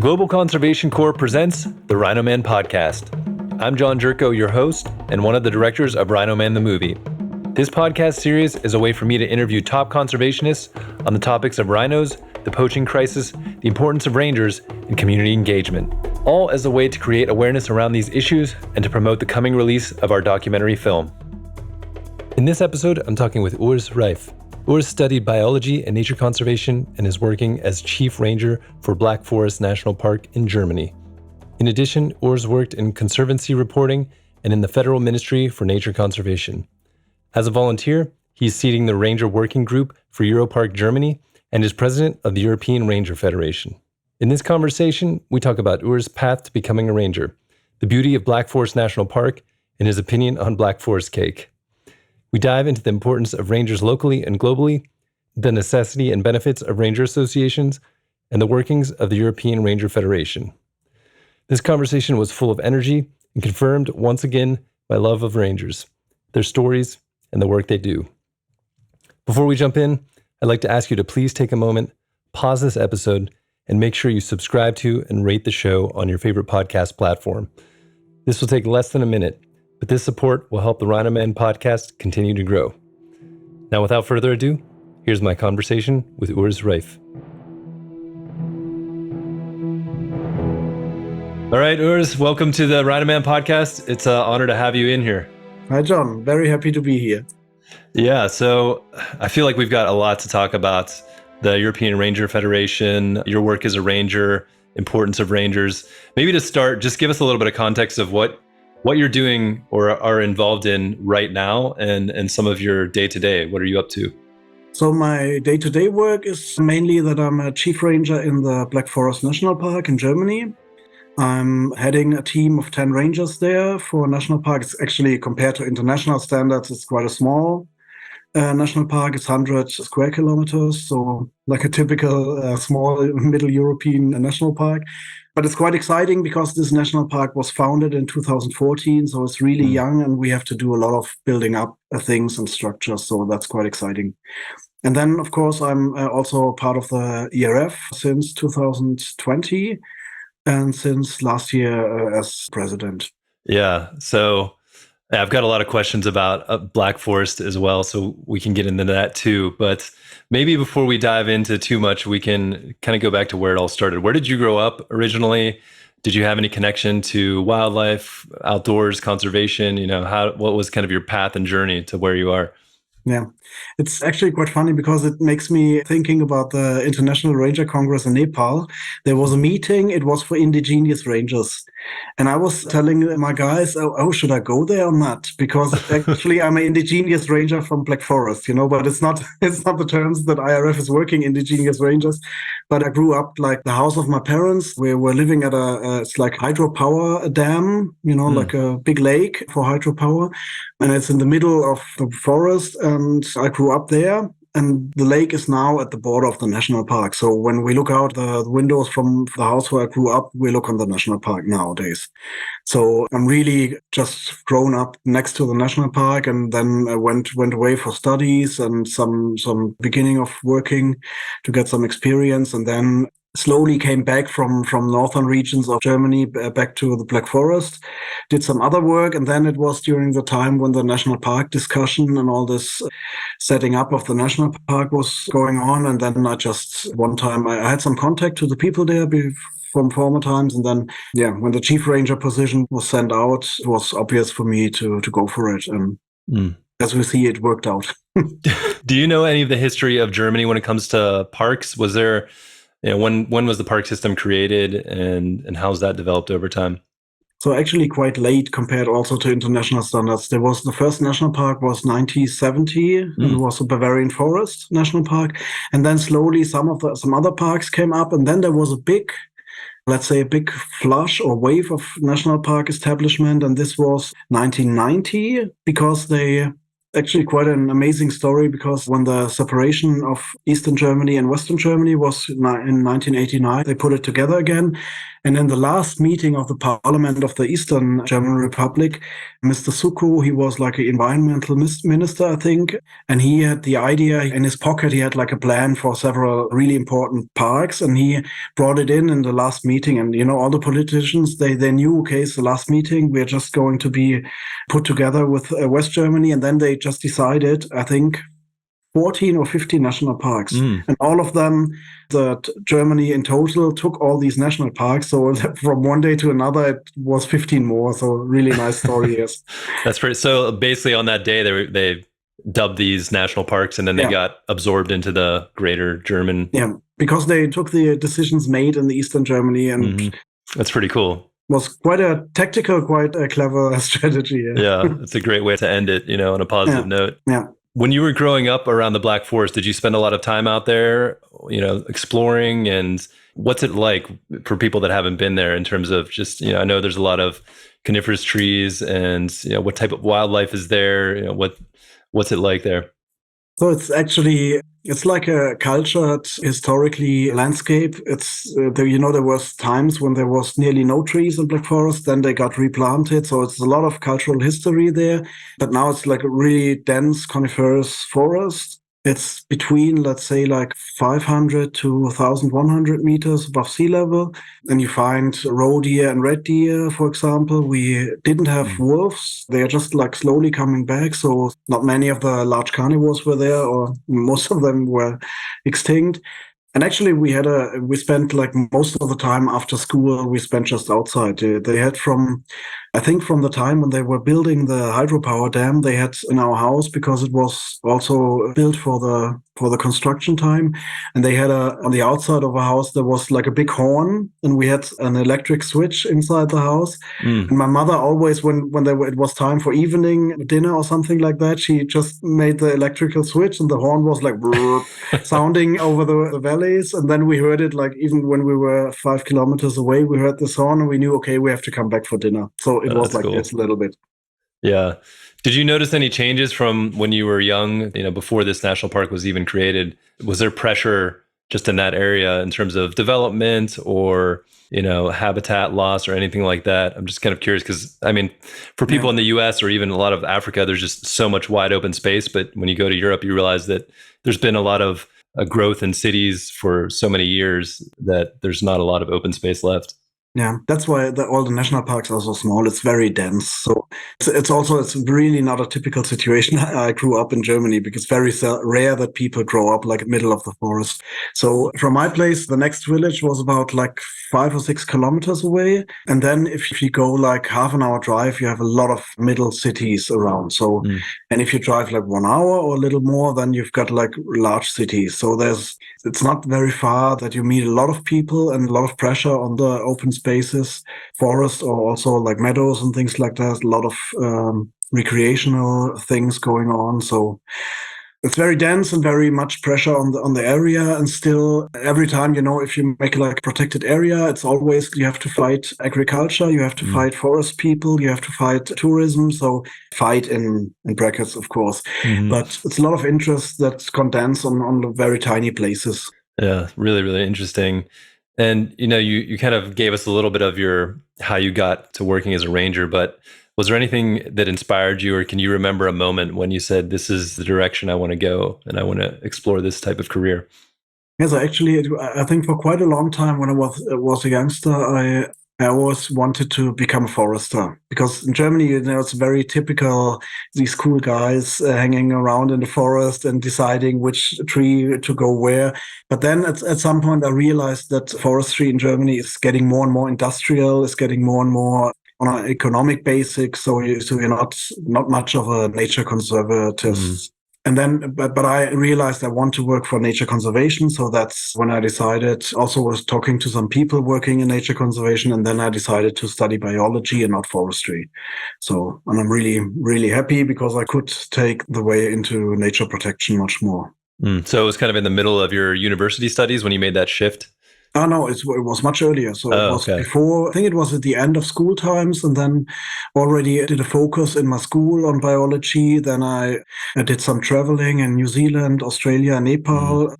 Global Conservation Corps presents the Rhino Man podcast. I'm John Jerko, your host, and one of the directors of Rhino Man the movie. This podcast series is a way for me to interview top conservationists on the topics of rhinos, the poaching crisis, the importance of rangers, and community engagement, all as a way to create awareness around these issues and to promote the coming release of our documentary film. In this episode, I'm talking with Urs Reif. Urs studied biology and nature conservation and is working as chief ranger for Black Forest National Park in Germany. In addition, Urs worked in conservancy reporting and in the Federal Ministry for Nature Conservation. As a volunteer, he's seating the Ranger Working Group for Europarc Germany and is president of the European Ranger Federation. In this conversation, we talk about Urs' path to becoming a ranger, the beauty of Black Forest National Park, and his opinion on Black Forest cake. We dive into the importance of rangers locally and globally, the necessity and benefits of ranger associations, and the workings of the European Ranger Federation. This conversation was full of energy and confirmed once again my love of rangers, their stories, and the work they do. Before we jump in, I'd like to ask you to please take a moment, pause this episode, and make sure you subscribe to and rate the show on your favorite podcast platform. This will take less than a minute, but this support will help the Rhino Man podcast continue to grow. Now, without further ado, here's my conversation with Urs Reif. All right, Urs, welcome to the Rhino Man podcast. It's an honor to have you in here. Hi, John. Very happy to be here. Yeah, so I feel like we've got a lot to talk about. The European Ranger Federation, your work as a ranger, importance of rangers. Maybe to start, just give us a little bit of context of what you're doing or are involved in right now and some of your day-to-day. What are you up to? So my day-to-day work is mainly that I'm a chief ranger in the Black Forest National Park in Germany. I'm heading a team of 10 rangers there for a national park. It's actually, compared to international standards, it's quite a small national park. It's 100 square kilometers, so like a typical small middle European national park. But it's quite exciting because this national park was founded in 2014, so it's really young and we have to do a lot of building up things and structures, so that's quite exciting. And then, of course, I'm also part of the ERF since 2020 and since last year as president. Yeah, so I've got a lot of questions about Black Forest as well, so we can get into that too. But maybe before we dive into too much, we can kind of go back to where it all started. Where did you grow up originally? Did you have any connection to wildlife, outdoors, conservation? What was kind of your path and journey to where you are? Yeah, it's actually quite funny because it makes me thinking about the International Ranger Congress in Nepal. There was a meeting, it was for indigenous rangers. And I was telling my guys, should I go there or not? Because actually I'm an indigenous ranger from Black Forest, but it's not the terms that IRF is working indigenous rangers. But I grew up like the house of my parents. We were living at it's like hydropower dam, like a big lake for hydropower. And it's in the middle of the forest. And I grew up there. And the lake is now at the border of the national park. So when we look out the windows from the house where I grew up, we look on the national park nowadays. So I'm really just grown up next to the national park, and then I went away for studies and some beginning of working to get some experience, and then slowly came back from northern regions of Germany back to the Black Forest, did some other work, and then it was during the time when the national park discussion and all this setting up of the national park was going on. And then one time I had some contact to the people there from former times. And then, when the chief ranger position was sent out, it was obvious for me to go for it. And as we see, it worked out. Do you know any of the history of Germany when it comes to parks? Was there... when was the park system created and how's that developed over time? So actually quite late compared also to international standards. The first national park was 1970, and it was a Bavarian Forest National Park. And then slowly some other parks came up, and then there was a big flush or wave of national park establishment. And this was 1990 because they actually quite an amazing story because when the separation of Eastern Germany and Western Germany was in 1989, they put it together again. And in the last meeting of the parliament of the Eastern German Republic, Mr. Suku, he was like an environmental minister, I think. And he had the idea in his pocket, he had like a plan for several really important parks. And he brought it in the last meeting. And, all the politicians, they knew, okay, it's the last meeting. We're just going to be put together with West Germany. And then they just decided, I think, 14 or 15 national parks. And all of them, that Germany in total took all these national parks. So from one day to another, it was 15 more. So really nice story, yes. That's pretty. So basically on that day, they dubbed these national parks and then they got absorbed into the greater German. Yeah, because they took the decisions made in the Eastern Germany. And that's pretty cool. Was quite a tactical, quite a clever strategy. Yeah, it's a great way to end it, on a positive note. Yeah. When you were growing up around the Black Forest, did you spend a lot of time out there, exploring? And what's it like for people that haven't been there in terms of just, I know there's a lot of coniferous trees and, what type of wildlife is there? What's it like there? So it's like a cultured, historically landscape. There was times when there was nearly no trees in Black Forest, then they got replanted. So it's a lot of cultural history there. But now it's like a really dense coniferous forest. It's between, let's say, like 500 to 1,100 meters above sea level. And you find roe deer and red deer, for example. We didn't have wolves. They are just like slowly coming back. So not many of the large carnivores were there, or most of them were extinct. And actually, we spent like most of the time after school, we spent just outside. They had I think from the time when they were building the hydropower dam, they had in our house, because it was also built for the construction time. And they had on the outside of a house, there was like a big horn, and we had an electric switch inside the house. And my mother always, when it was time for evening dinner or something like that, she just made the electrical switch and the horn was like sounding over the valleys. And then we heard it, like even when we were 5 kilometers away, we heard this horn and we knew, okay, we have to come back for dinner. So it was like cool. This a little bit. Yeah. Did you notice any changes from when you were young, before this national park was even created? Was there pressure just in that area in terms of development or, habitat loss or anything like that? I'm just kind of curious because, for people in the US or even a lot of Africa, there's just so much wide open space. But when you go to Europe, you realize that there's been a lot of growth in cities for so many years that there's not a lot of open space left. Yeah, that's why all the national parks are so small. It's very dense. So it's really not a typical situation. I grew up in Germany because very rare that people grow up like middle of the forest. So from my place, the next village was about like 5 or 6 kilometers away. And then if you go like half an hour drive, you have a lot of middle cities around. So, and if you drive like 1 hour or a little more, then you've got like large cities. So it's not very far that you meet a lot of people and a lot of pressure on the open spaces, forest, or also like meadows and things like that. A lot of recreational things going on. So it's very dense and very much pressure on the area. And still, every time, if you make like a protected area, it's always you have to fight agriculture, you have to fight forest people, you have to fight tourism. So fight in brackets, of course. But it's a lot of interest that's condensed on the very tiny places. Yeah, really, really interesting. And, you kind of gave us a little bit of how you got to working as a ranger, but was there anything that inspired you, or can you remember a moment when you said, this is the direction I want to go and I want to explore this type of career? Yes, actually, I think for quite a long time when I was a youngster, I always wanted to become a forester, because in Germany, it's very typical, these cool guys hanging around in the forest and deciding which tree to go where. But then at some point, I realized that forestry in Germany is getting more and more industrial, is getting more and more on an economic basic. So you're not much of a nature conservative. And then, but I realized I want to work for nature conservation. So that's when I decided, also was talking to some people working in nature conservation. And then I decided to study biology and not forestry. So, and I'm really, really happy because I could take the way into nature protection much more. So it was kind of in the middle of your university studies when you made that shift? Oh, no, it was much earlier. So it Oh, was okay. before, I think it was at the end of school times. And then already did a focus in my school on biology. Then I did some traveling in New Zealand, Australia, Mm, Nepal.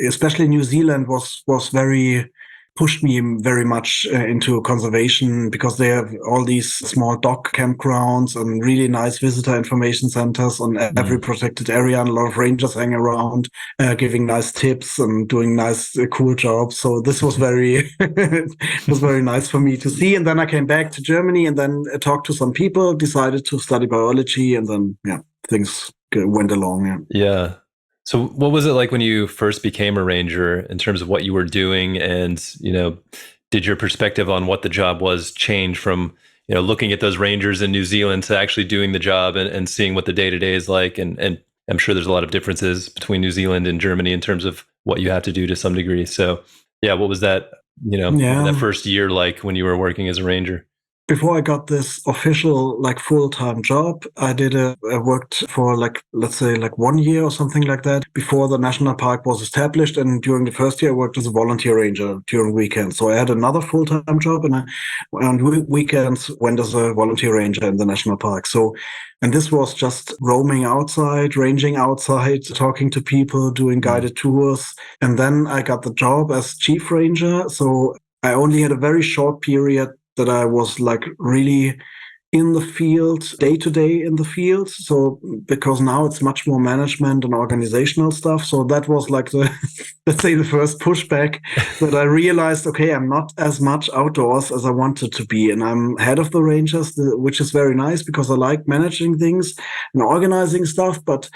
Especially New Zealand was very pushed me very much into conservation because they have all these small dock campgrounds and really nice visitor information centers on every mm. protected area, and a lot of rangers hang around giving nice tips and doing nice cool jobs. So this was very it was very nice for me to see. And then I came back to Germany and then talked to some people, decided to study biology, and then things went along. Yeah. Yeah. So what was it like when you first became a ranger in terms of what you were doing, and, did your perspective on what the job was change from, looking at those rangers in New Zealand to actually doing the job and seeing what the day-to-day is like? And I'm sure there's a lot of differences between New Zealand and Germany in terms of what you have to do to some degree. So yeah, what was that, that Yeah. first year like when you were working as a ranger? Before I got this official like full-time job, I worked for like, let's say like 1 year or something like that before the national park was established. And during the first year, I worked as a volunteer ranger during weekends. So I had another full-time job, and on weekends went as a volunteer ranger in the national park. So, and this was just roaming outside, ranging outside, talking to people, doing Mm, guided tours. And then I got the job as chief ranger. So I only had a very short period that I was like really in the field, day to day in the field. So because now it's much more management and organizational stuff. So that was like the, let's say, the first pushback that I realized, okay, I'm not as much outdoors as I wanted to be. And I'm head of the Rangers, which is very nice because I like managing things and organizing stuff. But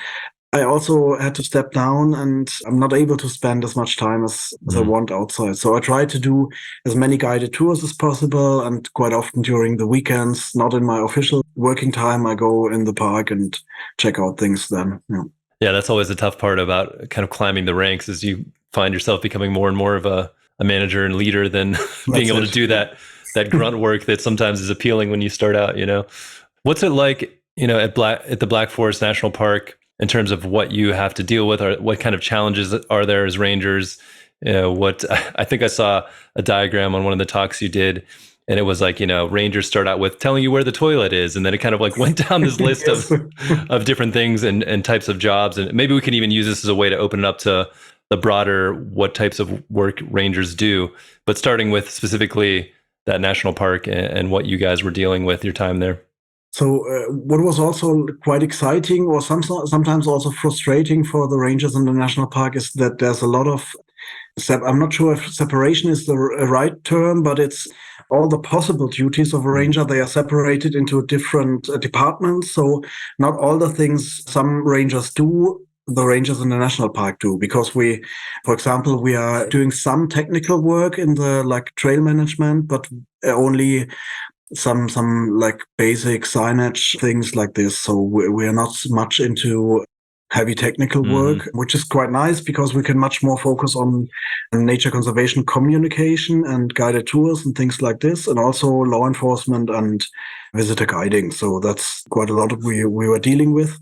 I also had to step down, and I'm not able to spend as much time as I mm. want outside. So I try to do as many guided tours as possible, and quite often during the weekends, not in my official working time, I go in the park and check out things then. Yeah. Yeah, that's always the tough part about kind of climbing the ranks is you find yourself becoming more and more of a manager and leader than being That's able to it. do Yeah. that grunt work that sometimes is appealing when you start out. What's it like, at the Black Forest National Park in terms of what you have to deal with, or what kind of challenges are there as rangers? What I think I saw a diagram on one of the talks you did, and it was like, rangers start out with telling you where the toilet is, and then it kind of like went down this list Yes. of different things and types of jobs. And maybe we can even use this as a way to open it up to the broader what types of work rangers do, but starting with specifically that national park and what you guys were dealing with your time there. So what was also quite exciting, or sometimes also frustrating for the rangers in the national park, is that there's a lot of I'm not sure if separation is the right term, but it's all the possible duties of a Mm, ranger. They are separated into different departments. So not all the things some rangers do, the rangers in the national park do, because for example, we are doing some technical work in the like trail management, but only some like basic signage things like this. So we are not much into heavy technical hmm work, which is quite nice because we can much more focus on nature conservation communication and guided tours and things like this, and also law enforcement and visitor guiding. So that's quite a lot of we were dealing with.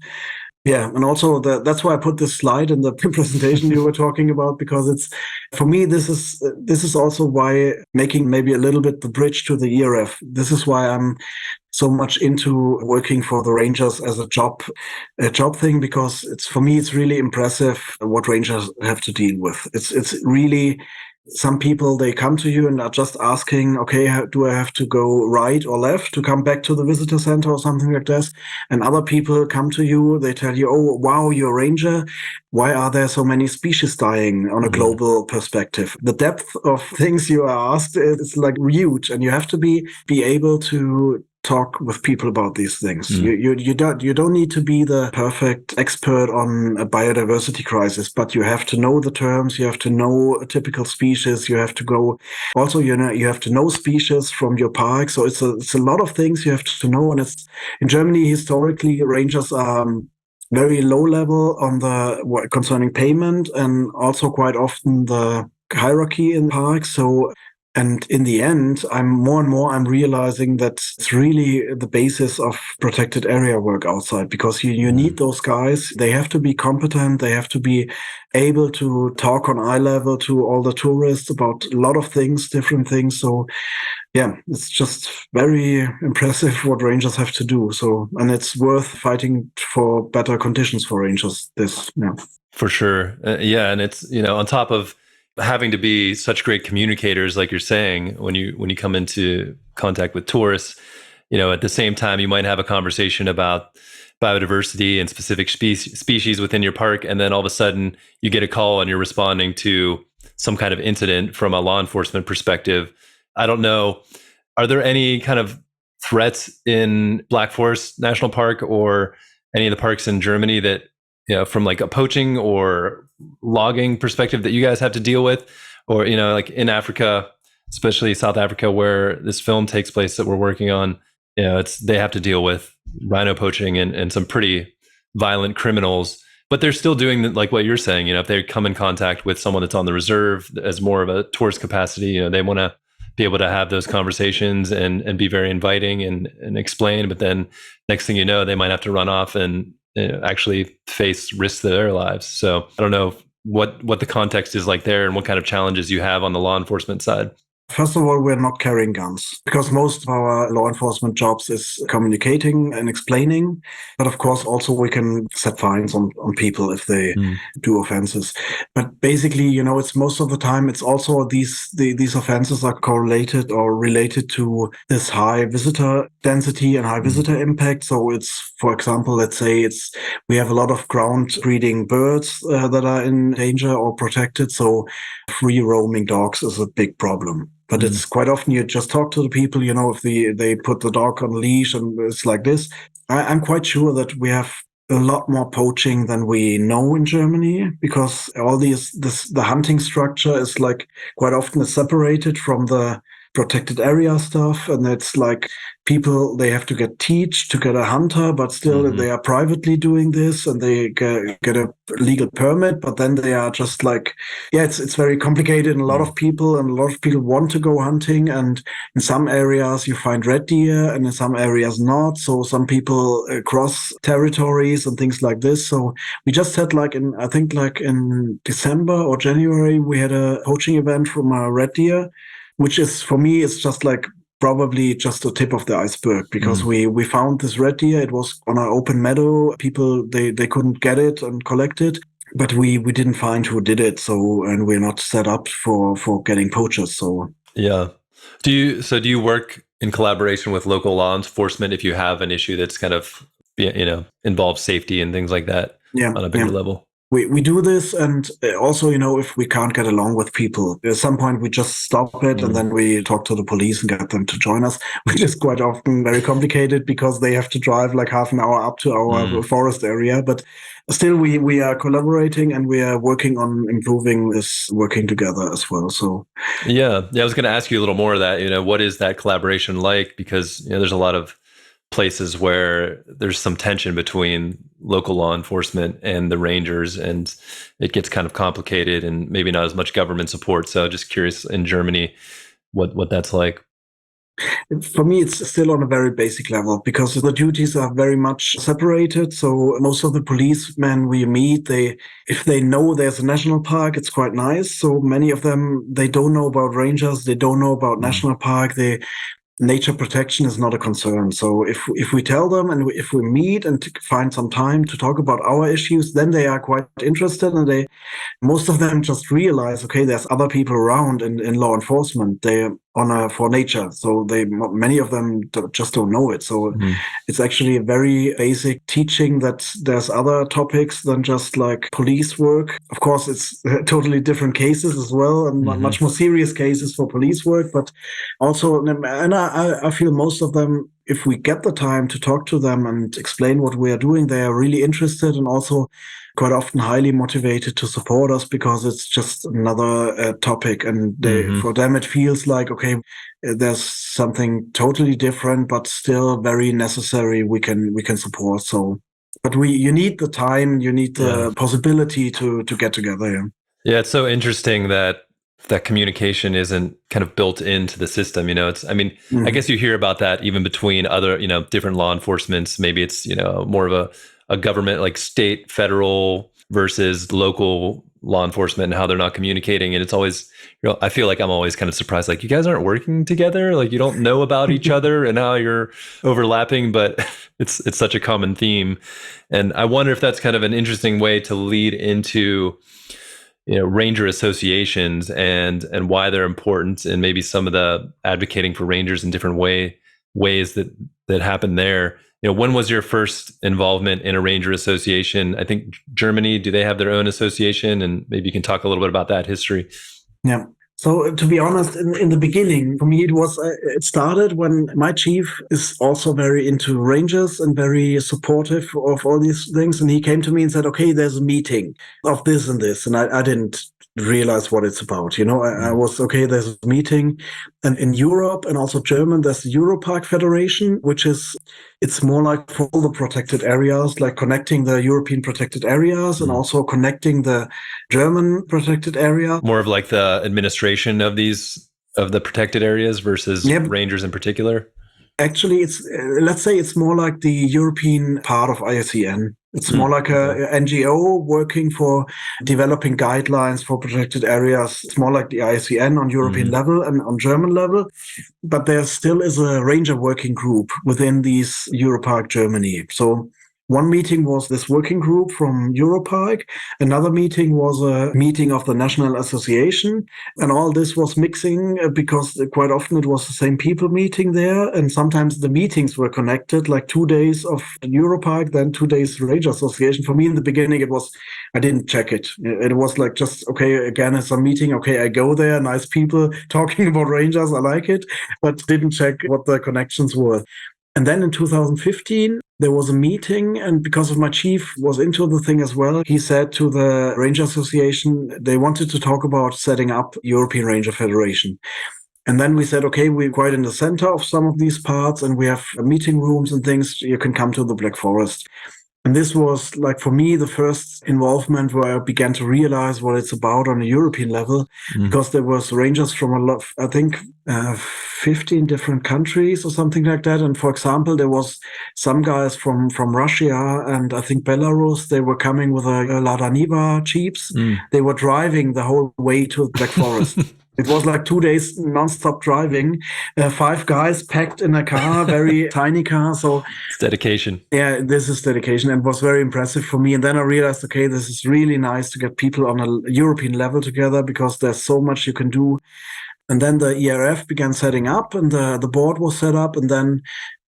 Yeah, and also that's why I put this slide in the presentation you were talking about, because it's, for me, this is also why making maybe a little bit the bridge to the ERF. This is why I'm so much into working for the Rangers as a job thing, because it's, for me, it's really impressive what Rangers have to deal with. It's really, some people, they come to you and are just asking, okay, do I have to go right or left to come back to the visitor center or something like this? And other people come to you, they tell you, oh, wow, you're a ranger. Why are there so many species dying on a hmm global perspective? The depth of things you are asked is like huge, and you have to be able to talk with people about these things. mm You don't need to be the perfect expert on a biodiversity crisis, but you have to know the terms, you have to know a typical species, you have to go, also, you have to know species from your park. So it's a lot of things you have to know. And it's, in Germany, historically, rangers are very low level on the concerning payment, and also quite often the hierarchy in parks. So And in the end, I'm realizing that it's really the basis of protected area work outside, because you need those guys. They have to be competent. They have to be able to talk on eye level to all the tourists about a lot of things, different things. So yeah, it's just very impressive what rangers have to do. So, and it's worth fighting for better conditions for rangers. Yeah. For sure. Yeah. And it's, on top of having to be such great communicators, like you're saying, when you come into contact with tourists, at the same time, you might have a conversation about biodiversity and specific species within your park. And then all of a sudden you get a call and you're responding to some kind of incident from a law enforcement perspective. I don't know. Are there any kind of threats in Black Forest National Park or any of the parks in Germany that, from like a poaching or logging perspective that you guys have to deal with? Or, like in Africa, especially South Africa, where this film takes place that we're working on, they have to deal with rhino poaching and some pretty violent criminals, but they're still doing like what you're saying. If they come in contact with someone that's on the reserve as more of a tourist capacity, they want to be able to have those conversations and be very inviting and explain. But then next thing you know, they might have to run off and actually face risks to their lives. So I don't know what the context is like there and what kind of challenges you have on the law enforcement side. First of all, we're not carrying guns because most of our law enforcement jobs is communicating and explaining. But of course, also we can set fines on people if they do offenses. But basically, it's most of the time, it's also these offenses are correlated or related to this high visitor density and high visitor impact. So it's, for example, let's say we have a lot of ground breeding birds that are in danger or protected. So free roaming dogs is a big problem. But it's quite often you just talk to the people, if they put the dog on a leash and it's like this. I'm quite sure that we have a lot more poaching than we know in Germany, because all the hunting structure is like quite often is separated from the protected area stuff. And it's like people, they have to get to get a hunter, but still they are privately doing this and they get a legal permit, but then they are just like, it's very complicated. And a lot of people want to go hunting. And in some areas you find red deer and in some areas not. So some people cross territories and things like this. So we just had I think in December or January, we had a poaching event from a red deer, which is, for me, it's just like probably just the tip of the iceberg, because we found this red deer. It was on an open meadow. People, they couldn't get it and collect it, but we didn't find who did it. So, and we're not set up for getting poachers. So yeah. Do you work in collaboration with local law enforcement if you have an issue that's kind of, involves safety and things like that on a bigger level? We do this, and also, if we can't get along with people, at some point we just stop it and then we talk to the police and get them to join us, which is quite often very complicated because they have to drive like half an hour up to our forest area. But still, we are collaborating and we are working on improving this, working together as well. So yeah, I was going to ask you a little more of that. What is that collaboration like? Because there's a lot of places where there's some tension between local law enforcement and the rangers, and it gets kind of complicated and maybe not as much government support. So just curious in Germany, what that's like. For me, it's still on a very basic level because the duties are very much separated. So most of the policemen we meet, if they know there's a national park, it's quite nice. So many of them, they don't know about rangers, they don't know about national park. Nature protection is not a concern. So if we tell them and if we meet and find some time to talk about our issues, then they are quite interested, and most of them just realize, okay, there's other people around in law enforcement. They're for nature. So many of them just don't know it. So it's actually a very basic teaching that there's other topics than just like police work. Of course, it's totally different cases as well, and much more serious cases for police work. But also, and I feel most of them, if we get the time to talk to them and explain what we are doing, they are really interested and also quite often highly motivated to support us, because it's just another topic. And for them, it feels like, okay, there's something totally different, but still very necessary. We can support. So, but you need the time, you need the possibility to get together. Yeah, it's so interesting that that communication isn't kind of built into the system. I guess you hear about that even between other, different law enforcements. Maybe it's, more of a government, like state, federal versus local law enforcement, and how they're not communicating. And it's always, I feel like I'm always kind of surprised, like, you guys aren't working together. Like, you don't know about each other and how you're overlapping, but it's such a common theme. And I wonder if that's kind of an interesting way to lead into, ranger associations and why they're important, and maybe some of the advocating for rangers in different ways that happen there. When was your first involvement in a ranger association? I think Germany, do they have their own association? And maybe you can talk a little bit about that history. Yeah. So to be honest, in the beginning, for me, it started when my chief is also very into rangers and very supportive of all these things. And he came to me and said, okay, there's a meeting of this and this. And I didn't realize what it's about. I was, okay, there's a meeting. And in Europe and also German, there's the Europarc Federation, which it's more like for all the protected areas, like connecting the European protected areas and also connecting the German protected area. More of like the administration of the protected areas versus rangers in particular. Actually, let's say it's more like the European part of IUCN. It's more like a NGO working for developing guidelines for protected areas. It's more like the IUCN on European level and on German level. But there still is a ranger working group within these Europarc Germany. So one meeting was this working group from Europarc. Another meeting was a meeting of the National Association. And all this was mixing because quite often it was the same people meeting there. And sometimes the meetings were connected, like 2 days of Europarc, then 2 days Ranger Association. For me in the beginning, I didn't check it. It was like just, okay, again, it's a meeting. Okay, I go there, nice people talking about Rangers. I like it, but didn't check what the connections were. And then in 2015, there was a meeting, and because of my chief was into the thing as well, he said to the Ranger Association, they wanted to talk about setting up European Ranger Federation. And then we said, okay, we're quite in the center of some of these parts, and we have meeting rooms and things. You can come to the Black Forest. And this was, like, for me, the first involvement where I began to realize what it's about on a European level, because there was rangers from a lot, I think, 15 different countries or something like that. And for example, there was some guys from Russia and I think Belarus. They were coming with a Lada Niva jeeps. They were driving the whole way to the Black Forest. It was like 2 days nonstop driving, 5 guys packed in a car, very tiny car. So it's dedication. Yeah, this is dedication, and was very impressive for me. And then I realized, okay, this is really nice to get people on a European level together because there's so much you can do. And then the ERF began setting up, and the board was set up. And then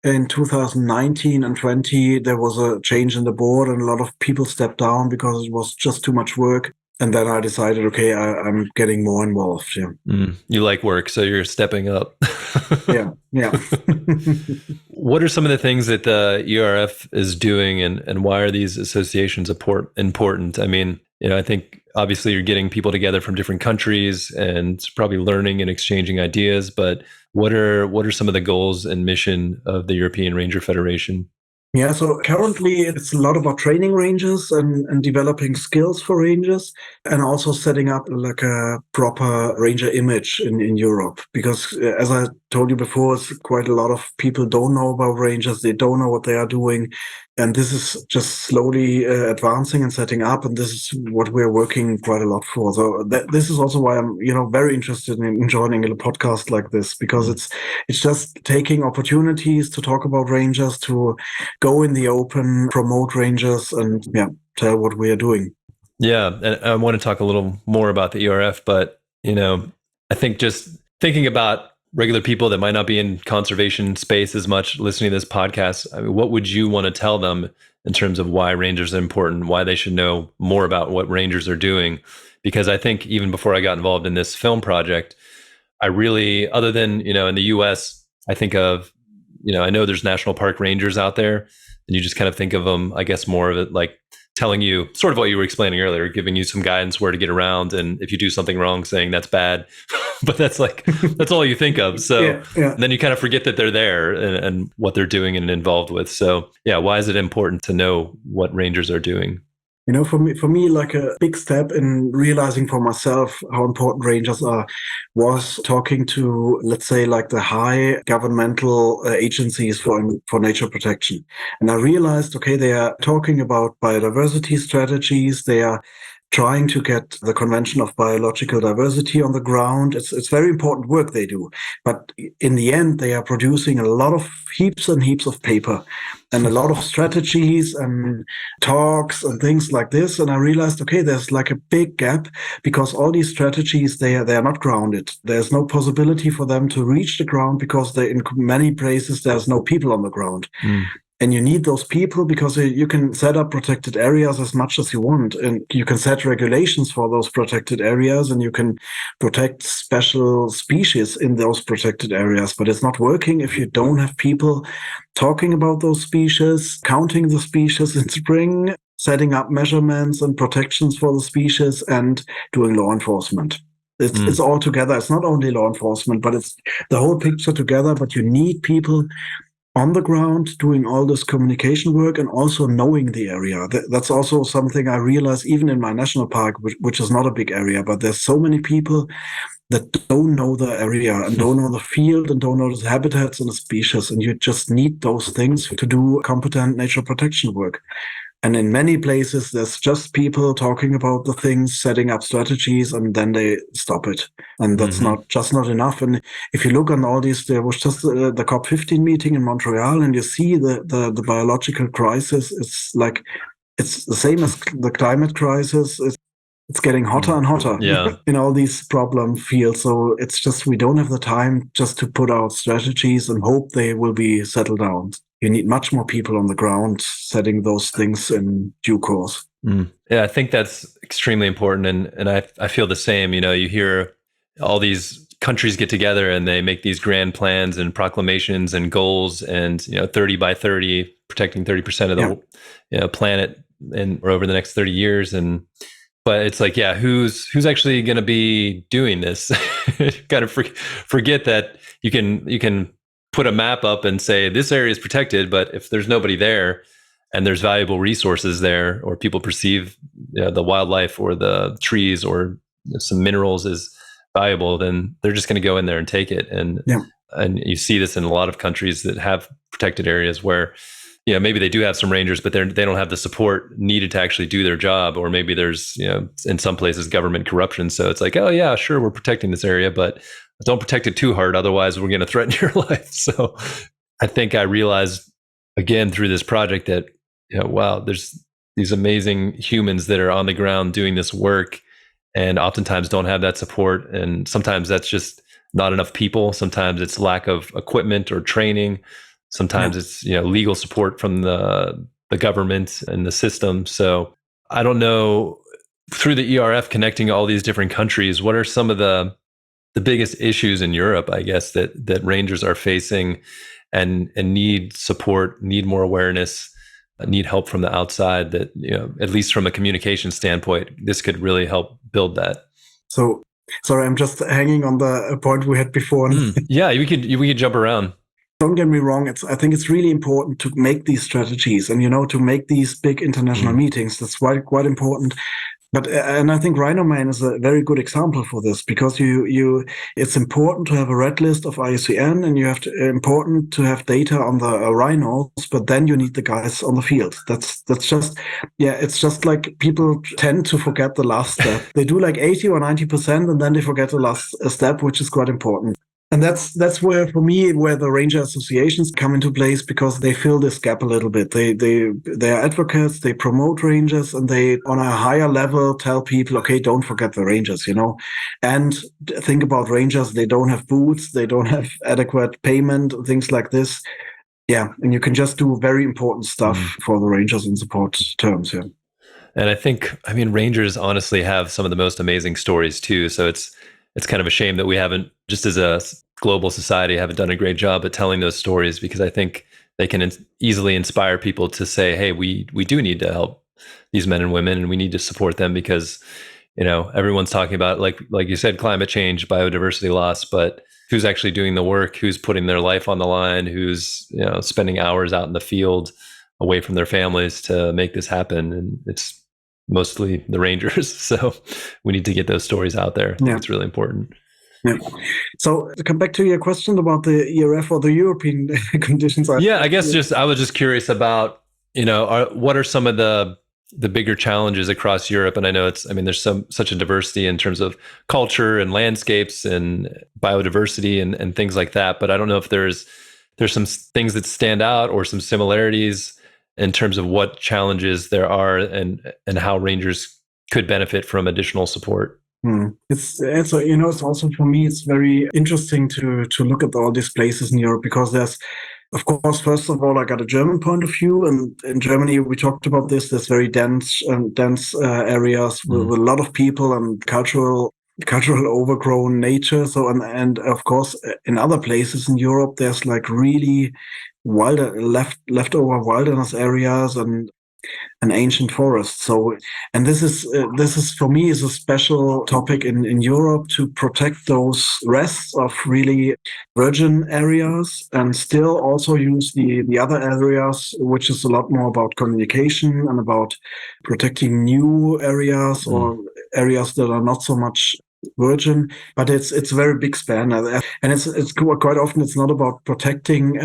in 2019 and 20, there was a change in the board, and a lot of people stepped down because it was just too much work. And then I decided, okay, I'm getting more involved. Yeah. You like work, so you're stepping up. Yeah. What are some of the things that the ERF is doing, and why are these associations important? I mean, I think obviously you're getting people together from different countries and probably learning and exchanging ideas. But what are some of the goals and mission of the European Ranger Federation? Yeah, so currently it's a lot about training rangers and developing skills for rangers, and also setting up like a proper ranger image in Europe. Because as I told you before, it's quite a lot of people don't know about rangers. They don't know what they are doing. And this is just slowly advancing and setting up. And this is what we're working quite a lot for. So this is also why I'm, very interested in joining a podcast like this, because it's just taking opportunities to talk about rangers, to go in the open, promote rangers, and tell what we are doing. Yeah. And I want to talk a little more about the ERF, but, I think just thinking about regular people that might not be in conservation space as much listening to this podcast, I mean, what would you want to tell them in terms of why rangers are important, why they should know more about what rangers are doing? Because I think even before I got involved in this film project, I really, other than, in the US, I think of, I know there's national park rangers out there, and you just kind of think of them, I guess, more of it like telling you sort of what you were explaining earlier, giving you some guidance where to get around. And if you do something wrong, saying that's bad, but that's all you think of. So then you kind of forget that they're there and what they're doing and involved with. So why is it important to know what rangers are doing? For me, like a big step in realizing for myself how important rangers are was talking to, let's say, like the high governmental agencies for nature protection. And I realized, okay, they are talking about biodiversity strategies. They are trying to get the Convention of Biological Diversity on the ground. It's very important work they do. But in the end, they are producing a lot of heaps and heaps of paper and a lot of strategies and talks and things like this. And I realized, okay, there's like a big gap because all these strategies, they are not grounded. There's no possibility for them to reach the ground because in many places there's no people on the ground. And you need those people because you can set up protected areas as much as you want. And you can set regulations for those protected areas and you can protect special species in those protected areas. But it's not working if you don't have people talking about those species, counting the species in spring, setting up measurements and protections for the species, and doing law enforcement. It's all together. It's not only law enforcement, but it's the whole picture together. But you need people on the ground doing all this communication work and also knowing the area. That's also something I realize even in my national park, which is not a big area, but there's so many people that don't know the area and don't know the field and don't know the habitats and the species. And you just need those things to do competent nature protection work. And in many places, there's just people talking about the things, setting up strategies, and then they stop it. And that's not enough. And if you look on all these, there was just the COP15 meeting in Montreal, and you see the biological crisis. It's the same as the climate crisis. It's getting hotter and hotter in all these problem fields. So it's just we don't have the time just to put out strategies and hope they will be settled down. You need much more people on the ground setting those things in due course. Yeah, I think that's extremely important. And I feel the same. You hear all these countries get together and they make these grand plans and proclamations and goals and, 30 by 30, protecting 30% of the planet or over the next 30 years. But it's like, who's actually going to be doing this? Kind of forget that you can put a map up and say this area is protected, but if there's nobody there and there's valuable resources there, or people perceive the wildlife or the trees or some minerals as valuable, then they're just going to go in there and take it. And you see this in a lot of countries that have protected areas where maybe they do have some rangers, but they don't have the support needed to actually do their job. Or maybe there's, in some places, government corruption. So it's like, oh yeah, sure, we're protecting this area, but don't protect it too hard. Otherwise, we're going to threaten your life. So I think I realized again through this project that, wow, there's these amazing humans that are on the ground doing this work and oftentimes don't have that support. And sometimes that's just not enough people. Sometimes it's lack of equipment or training. Sometimes it's legal support from the government and the system. So I don't know, through the ERF connecting all these different countries, what are some of the biggest issues in Europe, I guess, that rangers are facing and need support, need more awareness, need help from the outside that, at least from a communication standpoint, this could really help build that. So, sorry, I'm just hanging on the point we had before. Yeah, we could jump around. Don't get me wrong. I think it's really important to make these strategies and, to make these big international meetings. That's quite important. But and I think RhinoMan is a very good example for this because it's important to have a red list of IUCN and important to have data on the rhinos, but then you need the guys on the field. That's just it's just like people tend to forget the last step. They do like 80 or 90% and then they forget the last step, which is quite important. And that's where, for me, where the ranger associations come into place because they fill this gap a little bit. They are advocates, they promote rangers, and they, on a higher level, tell people, okay, don't forget the rangers, and think about rangers. They don't have boots, they don't have adequate payment, things like this. Yeah, and you can just do very important stuff for the rangers in support terms. Yeah. And I think, rangers honestly have some of the most amazing stories too. So it's kind of a shame that we haven't, just as a global society, haven't done a great job at telling those stories, because I think they can easily inspire people to say, hey, we do need to help these men and women and we need to support them because, everyone's talking about, like you said, climate change, biodiversity loss, but who's actually doing the work, who's putting their life on the line, who's, spending hours out in the field away from their families to make this happen. And it's mostly the rangers. So we need to get those stories out there. I think it's really important. Yeah. So to come back to your question about the ERF or the European conditions. I guess I was just curious about, what are some of the bigger challenges across Europe? And I know there's such a diversity in terms of culture and landscapes and biodiversity and things like that. But I don't know if there's some things that stand out or some similarities in terms of what challenges there are and how rangers could benefit from additional support. It's also for me, it's very interesting to look at all these places in Europe, because there's, of course, first of all, I got a German point of view, and in Germany we talked about this. There's very dense areas with a lot of people and cultural overgrown nature. So and of course in other places in Europe there's like really leftover wilderness areas and an ancient forest. So, and this is for me is a special topic in Europe, to protect those rests of really virgin areas and still also use the other areas, which is a lot more about communication and about protecting new areas or areas that are not so much virgin. But it's a very big span, and it's quite often it's not about protecting.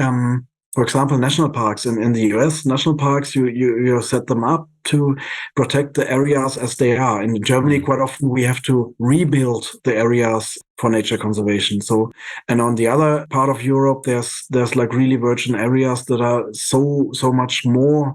For example, national parks in the US, national parks, you set them up to protect the areas as they are. In Germany, quite often we have to rebuild the areas for nature conservation. So, and on the other part of Europe, there's like really virgin areas that are so much more.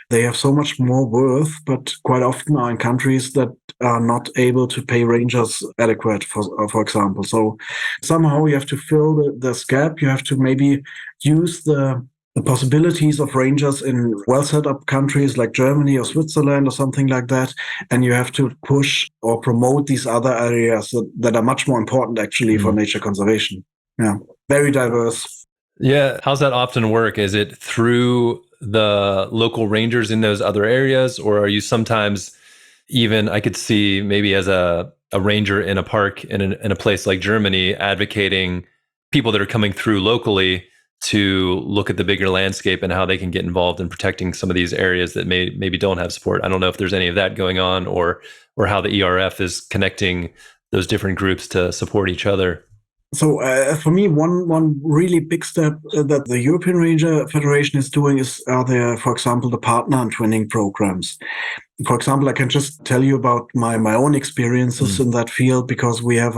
They have so much more worth, but quite often are in countries that are not able to pay rangers adequate, for example. So somehow you have to fill this gap. You have to maybe use the possibilities of rangers in well set up countries like Germany or Switzerland or something like that. And you have to push or promote these other areas that are much more important actually for nature conservation. Yeah, very diverse. Yeah. How's that often work? Is it through the local rangers in those other areas, or are you sometimes even, I could see maybe as a ranger in a park in a place like Germany advocating people that are coming through locally to look at the bigger landscape and how they can get involved in protecting some of these areas that maybe don't have support. I don't know if there's any of that going on, or how the ERF is connecting those different groups to support each other. So for me, one really big step that the European Ranger Federation is doing is, for example, the partner and twinning programs. For example, I can just tell you about my own experiences in that field, because we have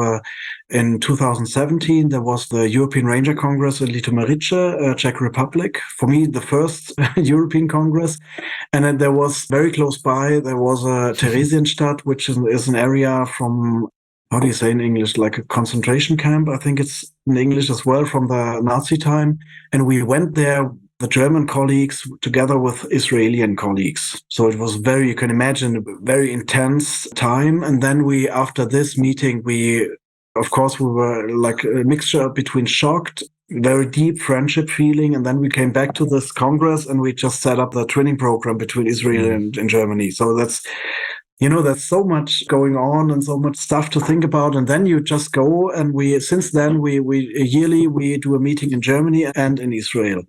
in 2017, there was the European Ranger Congress in Litoměřice, Czech Republic. For me, the first European Congress. And then there was very close by, there was a Theresienstadt, which is an area from, how do you say in English, like a concentration camp, I think it's in English as well, from the Nazi time. And we went there, the German colleagues, together with Israeli colleagues. So it was you can imagine, a very intense time. And then after this meeting, of course, we were like a mixture between shocked, very deep friendship feeling. And then we came back to this Congress and we just set up the twinning program between Israel and Germany. So that's so much going on and so much stuff to think about. And then you just go, and since then yearly we do a meeting in Germany and in Israel.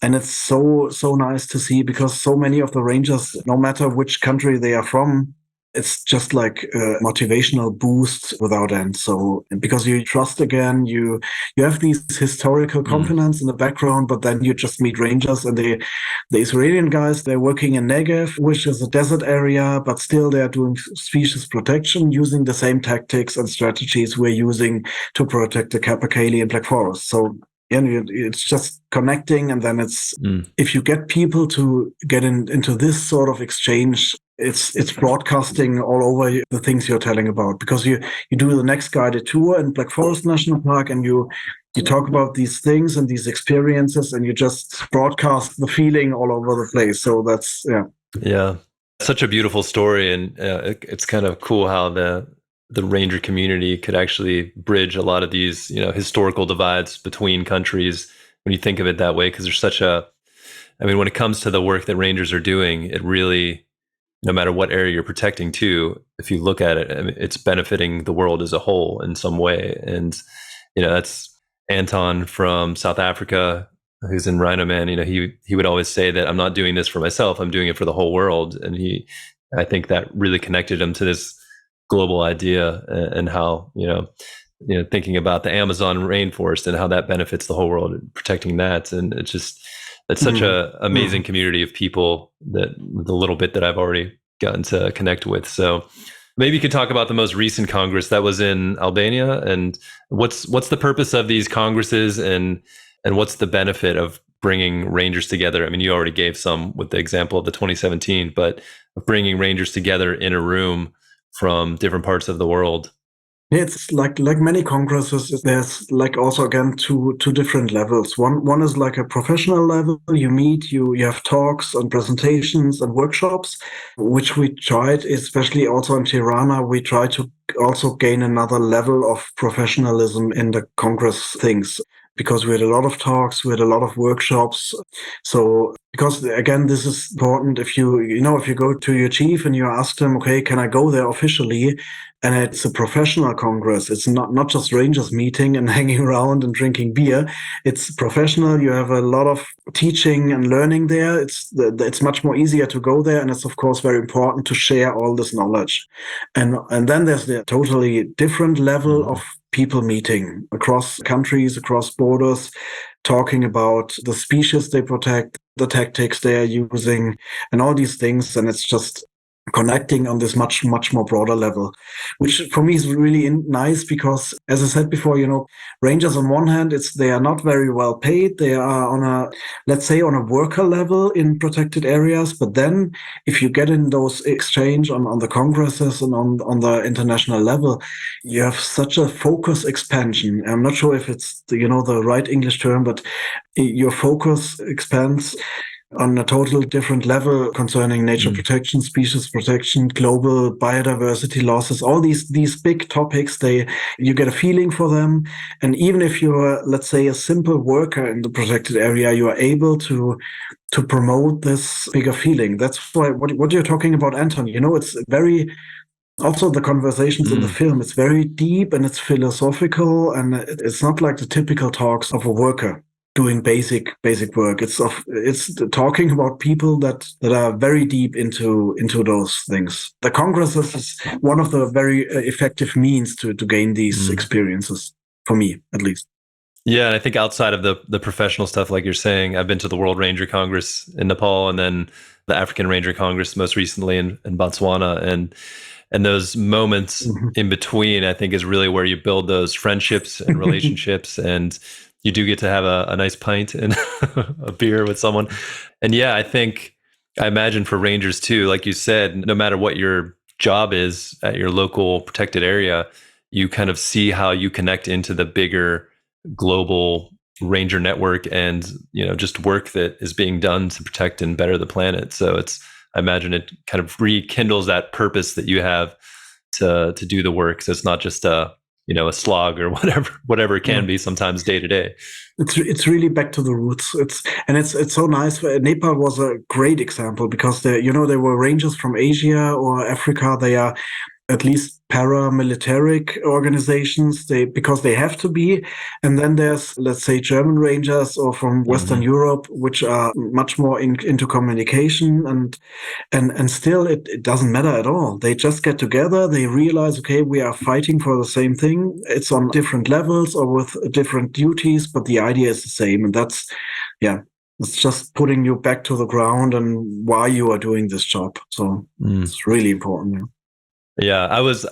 And it's so nice to see, because so many of the rangers, no matter which country they are from, it's just like a motivational boost without end. So because you trust again, you have these historical components in the background, but then you just meet rangers, and the Israeli guys, they're working in Negev, which is a desert area, but still they're doing species protection using the same tactics and strategies we're using to protect the Capercaillie and Black Forest. So it's just connecting, and then it's if you get people to get into this sort of exchange, it's broadcasting all over the things you're telling about, because you do the next guided tour in Black Forest National Park, and you talk about these things and these experiences, and you just broadcast the feeling all over the place. So that's such a beautiful story, and it's kind of cool how the ranger community could actually bridge a lot of these, historical divides between countries when you think of it that way. Because there's when it comes to the work that rangers are doing, it really, no matter what area you're protecting too, if you look at it, it's benefiting the world as a whole in some way. And, that's Anton from South Africa, who's in Rhino Man. He would always say that I'm not doing this for myself, I'm doing it for the whole world. And he I think that really connected him to this global idea and how, thinking about the Amazon rainforest and how that benefits the whole world and protecting that. And it's such Mhm. a amazing Mhm. community of people that the little bit that I've already gotten to connect with. So maybe you could talk about the most recent Congress that was in Albania, and what's the purpose of these Congresses, and what's the benefit of bringing Rangers together? I mean, you already gave some with the example of the 2017, but bringing Rangers together in a room from different parts of the world. Yeah, it's like many congresses. There's like also again two different levels. One is like a professional level. You meet, you have talks and presentations and workshops, which we tried, especially also in Tirana. We try to also gain another level of professionalism in the congress things, because we had a lot of talks, we had a lot of workshops. So because again, this is important. If if you go to your chief and you ask them, okay, can I go there officially? And it's a professional congress. It's not just Rangers meeting and hanging around and drinking beer. It's professional. You have a lot of teaching and learning there. It's much more easier to go there, and it's of course very important to share all this knowledge. And then there's the totally different level Mm-hmm. of people meeting across countries, across borders, talking about the species they protect, the tactics they are using, and all these things. And it's just connecting on this much more broader level, which for me is really nice, because as I said before, rangers on one hand, they are not very well paid. They are on a, let's say, on a worker level in protected areas. But then if you get in those exchange on the congresses and on the international level, you have such a focus expansion. I'm not sure if it's the right English term, but your focus expands on a total different level concerning nature protection, species protection, global biodiversity losses, all these big topics. You get a feeling for them. And even if you're, let's say, a simple worker in the protected area, you are able to promote this bigger feeling. That's why what you're talking about, Anton, it's very, also the conversations in the Mm. film, it's very deep and it's philosophical, and it's not like the typical talks of a worker doing basic work. It's talking about people that are very deep into those things. The congresses is one of the very effective means to gain these Mm. experiences, for me at least. Yeah, and I think outside of the professional stuff, like you're saying, I've been to the World Ranger Congress in Nepal, and then the African Ranger Congress most recently in Botswana, and those moments Mhm. in between, I think, is really where you build those friendships and relationships, and you do get to have a nice pint and a beer with someone. And yeah, I imagine for Rangers too, like you said, no matter what your job is at your local protected area, you kind of see how you connect into the bigger global ranger network, and just work that is being done to protect and better the planet. So I imagine it kind of rekindles that purpose that you have to do the work. So it's not just a slog or whatever it Yeah. can be sometimes day to day. It's really back to the roots. It's so nice. Nepal was a great example, because there were rangers from Asia or Africa. They are at least paramilitary organizations, because they have to be. And then there's, let's say, German rangers or from Western Mm-hmm. Europe, which are much more into communication, and still it doesn't matter at all. They just get together, they realize, okay, we are fighting for the same thing. It's on different levels or with different duties, but the idea is the same. And yeah, it's just putting you back to the ground and why you are doing this job. So Mm. it's really important. Yeah. Yeah, I was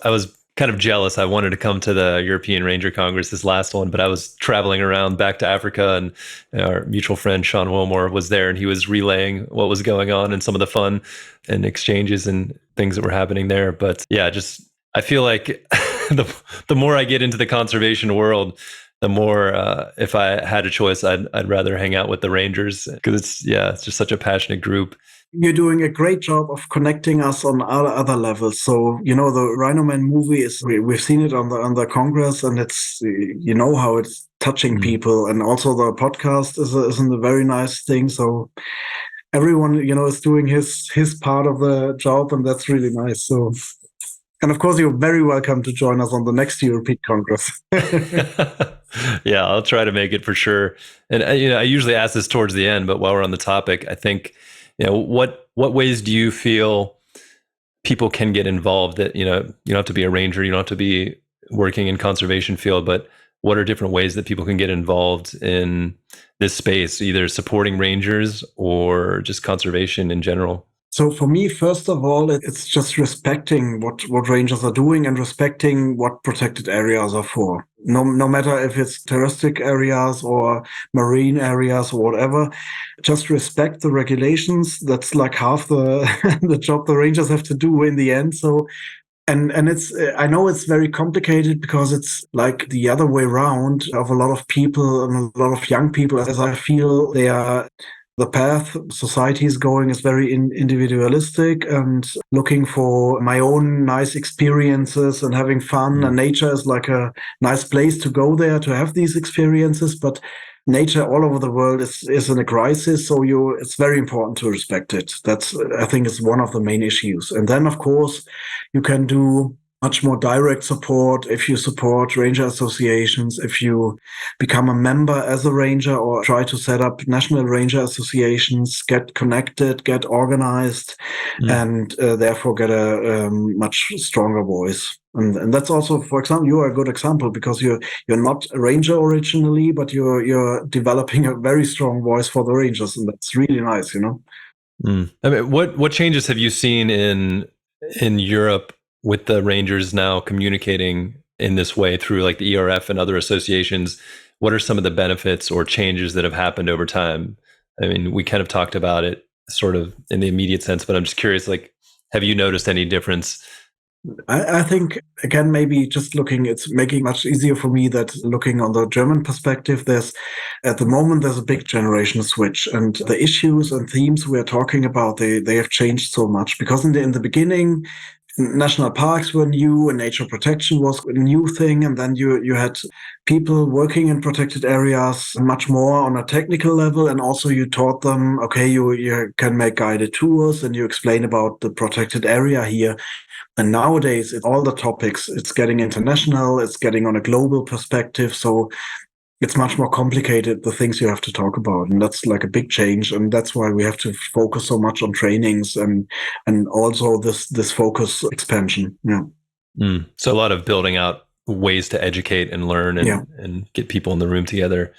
kind of jealous. I wanted to come to the European Ranger Congress, this last one, but I was traveling around back to Africa, and our mutual friend Sean Wilmore was there, and he was relaying what was going on and some of the fun and exchanges and things that were happening there. But yeah, just I feel like the more I get into the conservation world, the more if I had a choice, I'd rather hang out with the Rangers, because it's just such a passionate group. You're doing a great job of connecting us on other levels. So the Rhino Man movie we've seen it on the Congress, and it's how it's touching Mm. people, and also the podcast is a very nice thing. So everyone is doing his part of the job, and that's really nice. So, and of course, you're very welcome to join us on the next European Congress. Yeah, I'll try to make it for sure. And I usually ask this towards the end, but while we're on the topic, I think, what ways do you feel people can get involved, that, you don't have to be a ranger, you don't have to be working in conservation field, but what are different ways that people can get involved in this space, either supporting rangers or just conservation in general? So for me, first of all, it's just respecting what rangers are doing and respecting what protected areas are for. No matter if it's terrestrial areas or marine areas or whatever, just respect the regulations. That's like half the the job the rangers have to do in the end. So and it's I know it's very complicated because it's like the other way around of a lot of people and a lot of young people, as I feel they are. The path society is going is very individualistic and looking for my own nice experiences and having fun. And nature is like a nice place to go there to have these experiences. But nature all over the world is in a crisis. So it's very important to respect it. That's, I think, is one of the main issues. And then, of course, you can do much more direct support if you support ranger associations, if you become a member as a ranger or try to set up national ranger associations, get connected, get organized, and therefore get a much stronger voice. And that's also, for example, you are a good example because you're not a ranger originally, but you're developing a very strong voice for the rangers, and that's really nice, I mean, what changes have you seen in Europe with the rangers now communicating in this way through like the ERF and other associations? What are some of the benefits or changes that have happened over time? I mean, we kind of talked about it sort of in the immediate sense, but I'm just curious, like, have you noticed any difference? I think, again, maybe just looking, it's making it much easier for me that looking on the German perspective, at the moment, there's a big generation switch, and the issues and themes we're talking about, they have changed so much because in the beginning, national parks were new and nature protection was a new thing. And then you had people working in protected areas much more on a technical level. And also you taught them, okay, you can make guided tours and you explain about the protected area here. And nowadays, all the topics, it's getting international, it's getting on a global perspective. So it's much more complicated, the things you have to talk about. And that's like a big change. And that's why we have to focus so much on trainings and also this focus expansion. Yeah. So a lot of building out ways to educate and learn and get people in the room together.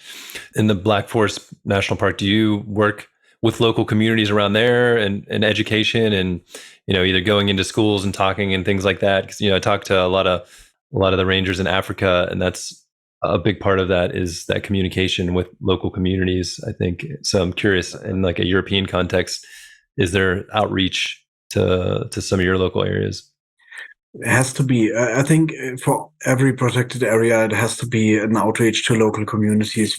In the Black Forest National Park, do you work with local communities around there and education and, either going into schools and talking and things like that? Because, I talk to a lot of the rangers in Africa, and that's a big part of that is that communication with local communities, I think. So I'm curious, in like a European context, is there outreach to some of your local areas? It has to be. I think for every protected area, it has to be an outreach to local communities.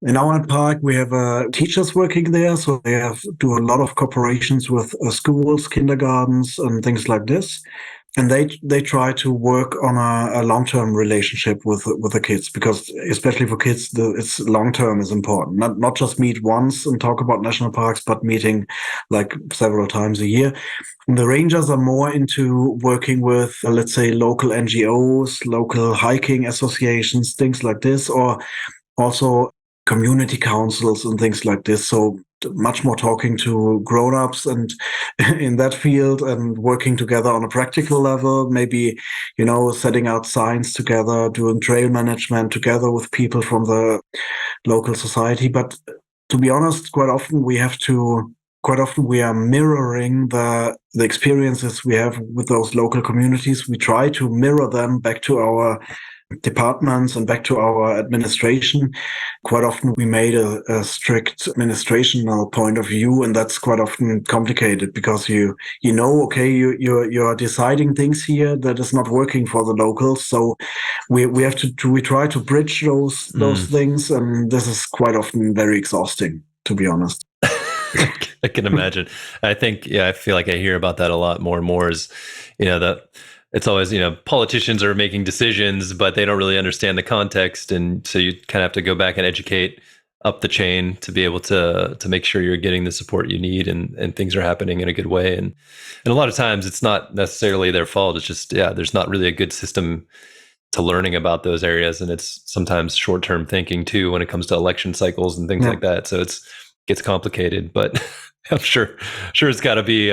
In our park, we have teachers working there, so they do a lot of cooperations with schools, kindergartens, and things like this. And they try to work on a long-term relationship with the kids, because especially for kids, it's long-term is important. Not just meet once and talk about national parks, but meeting like several times a year. And the rangers are more into working with, let's say, local NGOs, local hiking associations, things like this, or also community councils and things like this. So much more talking to grown-ups and in that field and working together on a practical level, maybe, setting out signs together, doing trail management together with people from the local society. But to be honest, quite often we are mirroring the experiences we have with those local communities. We try to mirror them back to our departments and back to our administration. Quite often we made a strict administrational point of view, and that's quite often complicated because okay, you are deciding things here that is not working for the locals. So we try to bridge those things, and this is quite often very exhausting, to be honest. I can imagine. I think, I feel like I hear about that a lot more and more is, that it's always, politicians are making decisions, but they don't really understand the context. And so you kind of have to go back and educate up the chain to be able to make sure you're getting the support you need and things are happening in a good way. And a lot of times it's not necessarily their fault. It's just, there's not really a good system to learning about those areas. And it's sometimes short-term thinking too, when it comes to election cycles and things like that. So gets complicated, but I'm sure it's got to be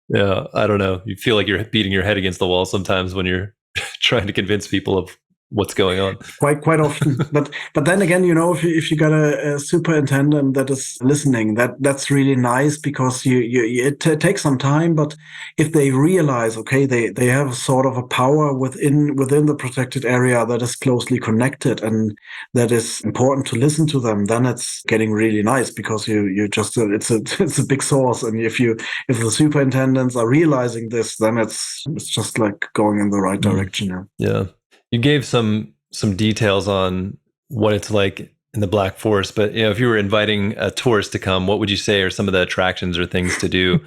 Yeah, I don't know. You feel like you're beating your head against the wall sometimes when you're trying to convince people of what's going on. Quite often, but then again, if you got a superintendent that is listening, that's really nice, because it takes some time. But if they realize, okay, they have sort of a power within the protected area that is closely connected, and that is important to listen to them, then it's getting really nice, because you just it's a big source. And if the superintendents are realizing this, then it's just like going in the right direction. Yeah. You gave some details on what it's like in the Black Forest, but if you were inviting a tourist to come, what would you say are some of the attractions or things to do?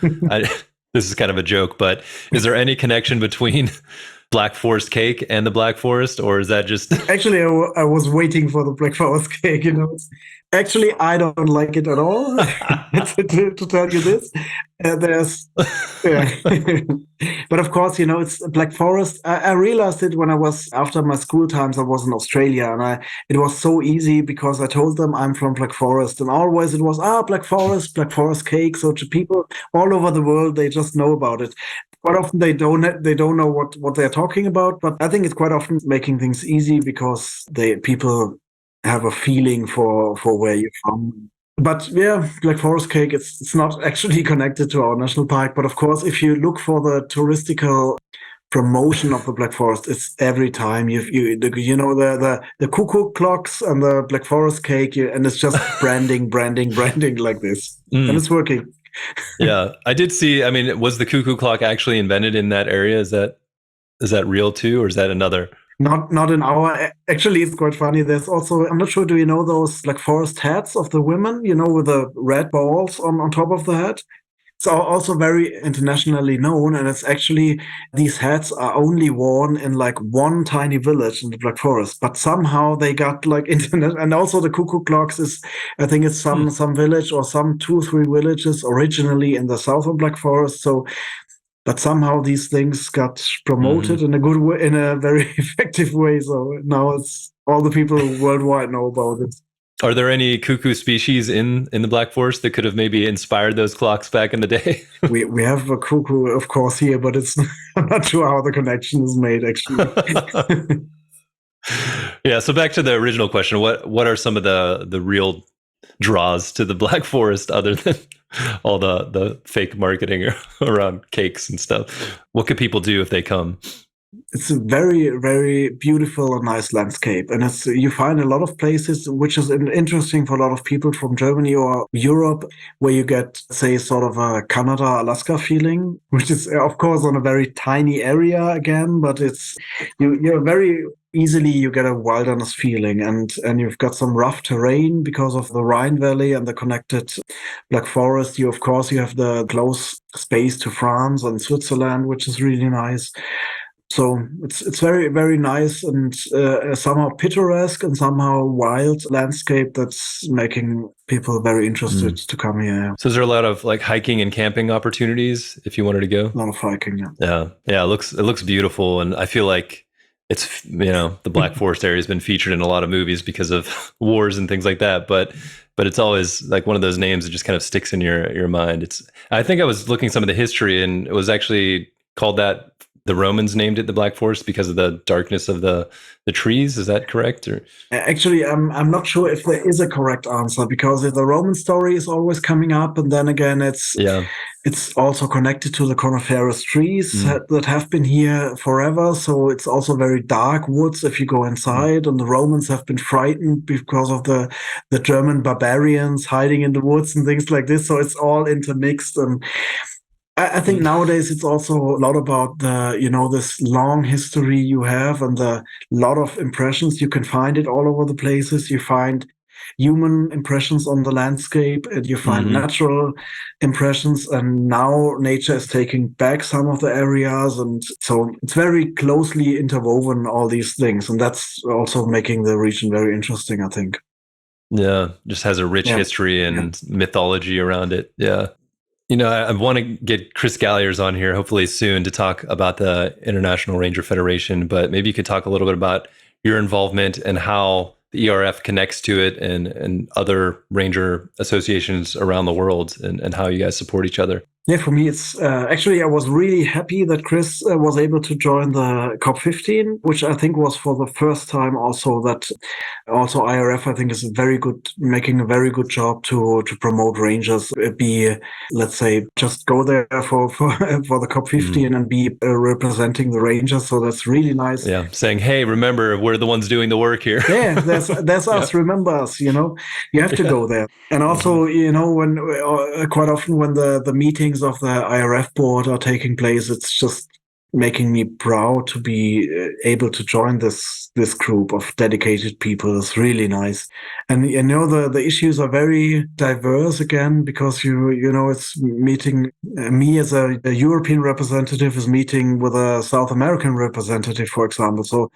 This is kind of a joke, but is there any connection between Black Forest cake and the Black Forest, or is that just... Actually, I was waiting for the Black Forest cake. Actually, I don't like it at all. to tell you this, there's, but of course, it's Black Forest. I realized it when I was, after my school times, I was in Australia, and it was so easy, because I told them I'm from Black Forest, and always it was Black Forest cake. So to people all over the world, they just know about it. Quite often they don't know what they're talking about, but I think it's quite often making things easy, because people have a feeling for where you're from. But yeah, Black Forest cake, it's not actually connected to our national park. But of course, if you look for the touristical promotion of the Black Forest, it's every time the cuckoo clocks and the Black Forest cake, and it's just branding like this, and it's working. Yeah, I did see. I mean, was the cuckoo clock actually invented in that area? Is that real too, or is that another? Not in our. Actually, it's quite funny. There's also, I'm not sure. Do you know those Black Forest hats of the women? With the red balls on top of the hat. It's also very internationally known, and it's actually, these hats are only worn in like one tiny village in the Black Forest. But somehow they got like internet, and also the cuckoo clocks is, I think it's some village or some 2-3 villages originally in the southern Black Forest. So. But somehow these things got promoted in a good way, in a very effective way. So now it's all the people worldwide know about it. Are there any cuckoo species in the Black Forest that could have maybe inspired those clocks back in the day? we have a cuckoo, of course, here, but I'm not sure how the connection is made, actually. Yeah. So back to the original question: what are some of the real draws to the Black Forest, other than all the fake marketing around cakes and stuff? What could people do if they come? It's a very, very beautiful and nice landscape. And you find a lot of places, which is interesting for a lot of people from Germany or Europe, where you get, say, sort of a Canada, Alaska feeling, which is, of course, on a very tiny area again, but you're very easily, you get a wilderness feeling, and you've got some rough terrain because of the Rhine Valley and the connected Black Forest. You have the close space to France and Switzerland, which is really nice. So it's very, very nice, and somehow picturesque and somehow wild landscape that's making people very interested to come here. So is there a lot of like hiking and camping opportunities if you wanted to go? A lot of hiking, yeah. It looks beautiful, and I feel like it's the Black Forest area has been featured in a lot of movies because of wars and things like that. But it's always like one of those names that just kind of sticks in your mind. I think I was looking some of the history, and it was actually called that. The Romans named it the Black Forest because of the darkness of the trees. Is that correct? Or actually, I'm not sure if there is a correct answer, because the Roman story is always coming up, and then again, it's also connected to the coniferous trees that have been here forever. So it's also very dark woods if you go inside, and the Romans have been frightened because of the German barbarians hiding in the woods and things like this. So it's all intermixed, and I think nowadays it's also a lot about this long history you have, and the lot of impressions. You can find it all over the places. You find human impressions on the landscape, and you find natural impressions, and now nature is taking back some of the areas, and so it's very closely interwoven, all these things, and that's also making the region very interesting, I think. Yeah, just has a rich history and mythology around it. Yeah. I want to get Chris Galliers on here hopefully soon to talk about the International Ranger Federation, but maybe you could talk a little bit about your involvement and how the ERF connects to it and other ranger associations around the world, and how you guys support each other. Yeah, for me, it's actually, I was really happy that Chris was able to join the COP15, which I think was for the first time also that also IRF, I think, is very good, making a very good job to promote rangers, be, let's say, just go there for for the COP15 and be representing the rangers. So that's really nice. Yeah, saying, "Hey, remember, we're the ones doing the work here." Yeah, there's Yeah. us. Remember us. You have to Yeah. go there. And also, when quite often when the meetings of the IRF board are taking place, it's just making me proud to be able to join this group of dedicated people. It's really nice. And the issues are very diverse again, because it's meeting me as a European representative is meeting with a South American representative, for example. So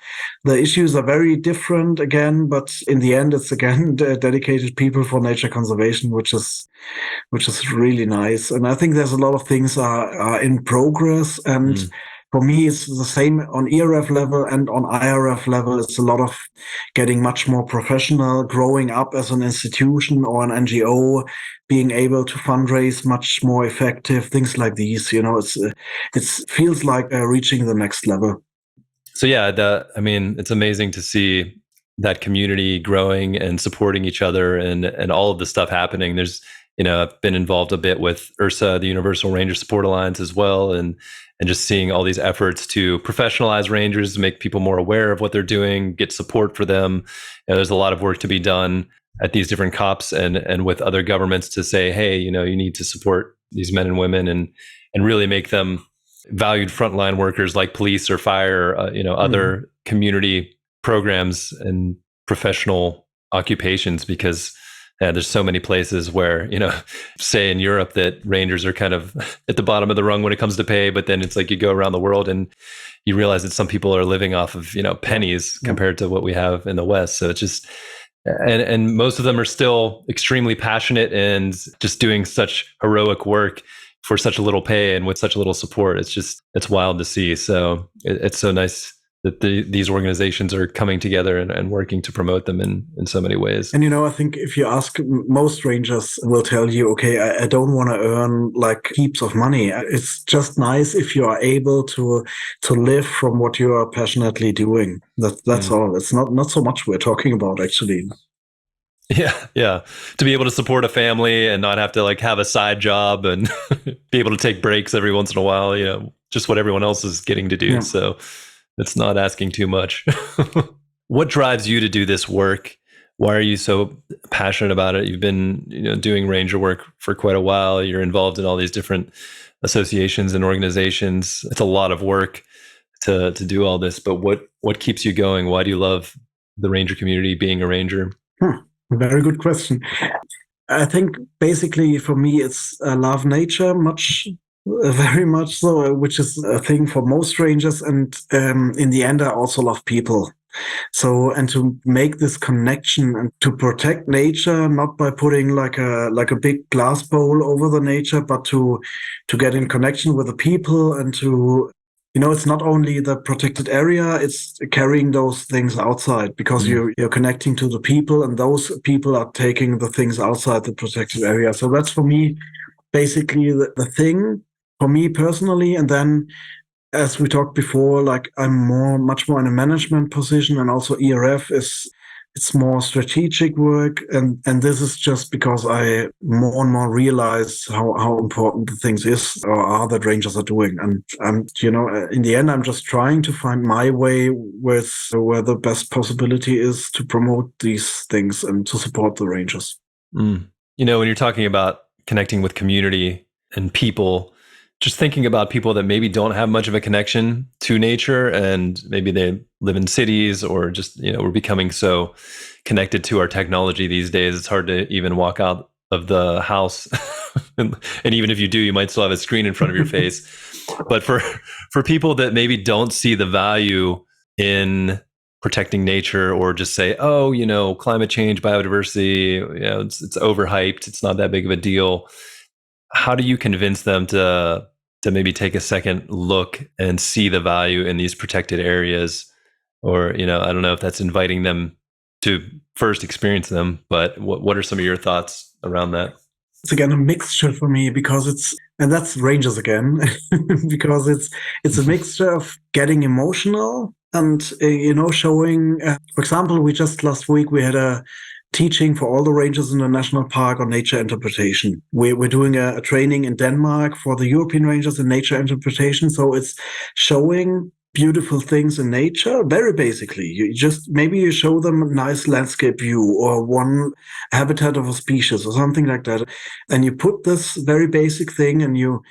the issues are very different again, but in the end, it's again dedicated people for nature conservation, which is really nice. And I think there's a lot of things are in progress. And for me, it's the same on ERF level and on IRF level. It's a lot of getting much more professional, growing up as an institution or an NGO, being able to fundraise much more effective, things like these. It feels like reaching the next level. So yeah, it's amazing to see that community growing and supporting each other and all of the stuff happening. I've been involved a bit with URSA, the Universal Ranger Support Alliance as well, and just seeing all these efforts to professionalize rangers, make people more aware of what they're doing, get support for them. There's a lot of work to be done at these different COPs and with other governments to say, hey, you need to support these men and women and really make them valued frontline workers like police or fire, other community programs and professional occupations, because there's so many places where, say in Europe that rangers are kind of at the bottom of the rung when it comes to pay, but then it's like you go around the world and you realize that some people are living off of, pennies compared to what we have in the West. So it's just, and most of them are still extremely passionate and just doing such heroic work for such a little pay and with such a little support. It's wild to see. So it's so nice that these organizations are coming together and working to promote them in so many ways. And I think if you ask, most rangers will tell you, okay, I don't want to earn like heaps of money. It's just nice if you are able to live from what you are passionately doing. That's all. It's not so much we're talking about, actually. Yeah. To be able to support a family and not have to like have a side job and be able to take breaks every once in a while, just what everyone else is getting to do. Yeah. So it's not asking too much. What drives you to do this work? Why are you so passionate about it? You've been, doing ranger work for quite a while. You're involved in all these different associations and organizations. It's a lot of work to do all this, but what keeps you going? Why do you love the ranger community, being a ranger? Very good question. I think basically for me, it's love nature very much so, which is a thing for most rangers. And in the end, I also love people. So, and to make this connection and to protect nature, not by putting like a big glass bowl over the nature, but to get in connection with the people and to, it's not only the protected area, it's carrying those things outside, because you're connecting to the people, and those people are taking the things outside the protected area. So that's for me, basically the thing for me personally. And then, as we talked before, like I'm much more in a management position, and also ERF it's more strategic work, and this is just because I more and more realize how important the things are that rangers are doing. And I'm in the end, I'm just trying to find my way with where the best possibility is to promote these things and to support the rangers. When you're talking about connecting with community and people, just thinking about people that maybe don't have much of a connection to nature, and maybe they live in cities, or just, we're becoming so connected to our technology these days, it's hard to even walk out of the house. And even if you do, you might still have a screen in front of your face. But for people that maybe don't see the value in protecting nature, or just say, oh, climate change, biodiversity, it's overhyped, it's not that big of a deal. How do you convince them to maybe take a second look and see the value in these protected areas? Or, I don't know if that's inviting them to first experience them, but what are some of your thoughts around that? it's again a mixture for me because and that's Rangers again, because it's a mixture of getting emotional and showing. For example, we just last week we had a teaching for all the rangers in the national park on nature interpretation. We're doing a training in Denmark for the European rangers in nature interpretation, so it's showing beautiful things in nature very basically. You just maybe you show them a nice landscape view or one habitat of a species or something like that, and you put this very basic thing and you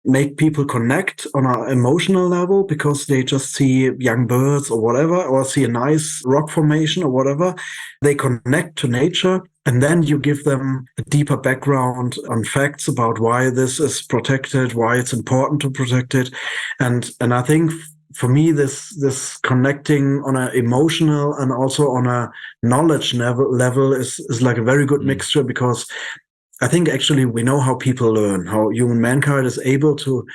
make people connect on an emotional level because they just see young birds or whatever, or see a nice rock formation or whatever. They connect to nature, and then you give them a deeper background on facts about why this is protected, why it's important to protect it. And I think for me, this connecting on an emotional and also on a knowledge level is like a very good mixture, because I think actually we know how people learn, how human mankind is able to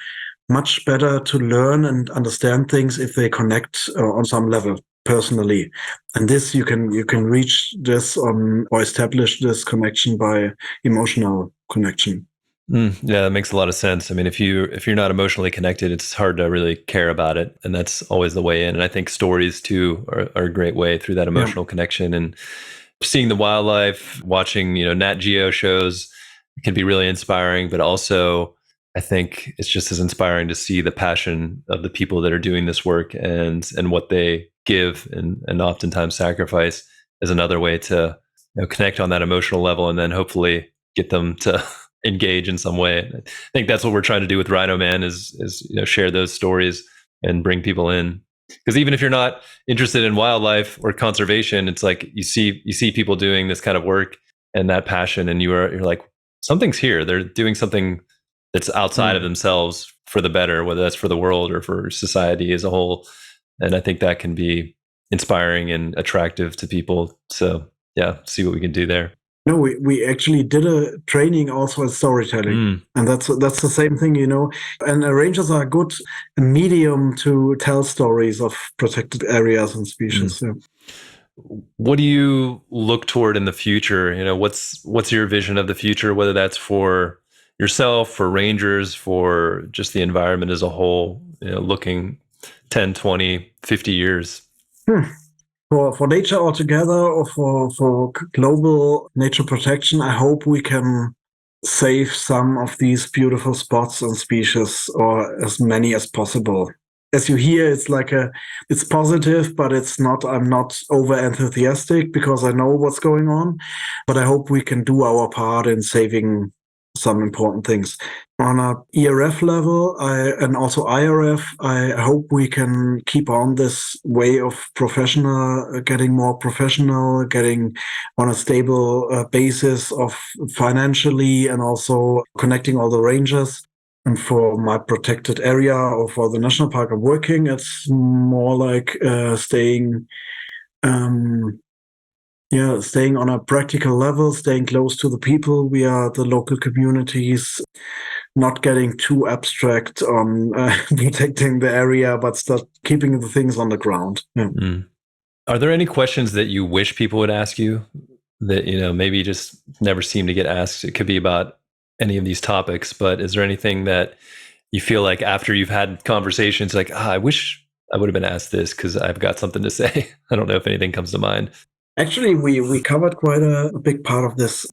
much better to learn and understand things if they connect on some level personally. And this you can reach this on or establish this connection by emotional connection. Yeah, that makes a lot of sense. I mean, if you're not emotionally connected, it's hard to really care about it, and that's always the way in. And I think stories too are a great way through that emotional connection, and seeing the wildlife, watching Nat Geo shows can be really inspiring. But also, I think it's just as inspiring to see the passion of the people that are doing this work and what they give and oftentimes sacrifice as another way to connect on that emotional level, and then hopefully get them to engage in some way. I think that's what we're trying to do with Rhino Man is share those stories and bring people in. Because even if you're not interested in wildlife or conservation, it's like you see people doing this kind of work and that passion, and you're like, something's here. They're doing something that's outside of themselves for the better, whether that's for the world or for society as a whole. And I think that can be inspiring and attractive to people. So yeah, see what we can do there. No, we actually did a training also in storytelling, and that's the same thing, And rangers are a good medium to tell stories of protected areas and species. Yeah. What do you look toward in the future? What's your vision of the future, whether that's for yourself, for rangers, for just the environment as a whole, looking 10, 20, 50 years? For nature altogether, or for global nature protection, I hope we can save some of these beautiful spots and species, or as many as possible. As you hear, it's positive, but it's not. I'm not over enthusiastic because I know what's going on, but I hope we can do our part in saving some important things. On a ERF level, and also IRF, I hope we can keep on this way of getting more professional, getting on a stable basis of financially, and also connecting all the rangers. And for my protected area or for the national park I'm working, it's more like staying on a practical level, staying close to the people. We are the local communities, not getting too abstract on protecting the area, but start keeping the things on the ground. Yeah. Are there any questions that you wish people would ask you that, maybe just never seem to get asked? It could be about any of these topics, but is there anything that you feel like after you've had conversations, like, I wish I would have been asked this because I've got something to say? I don't know if anything comes to mind. Actually, we covered quite a big part of this.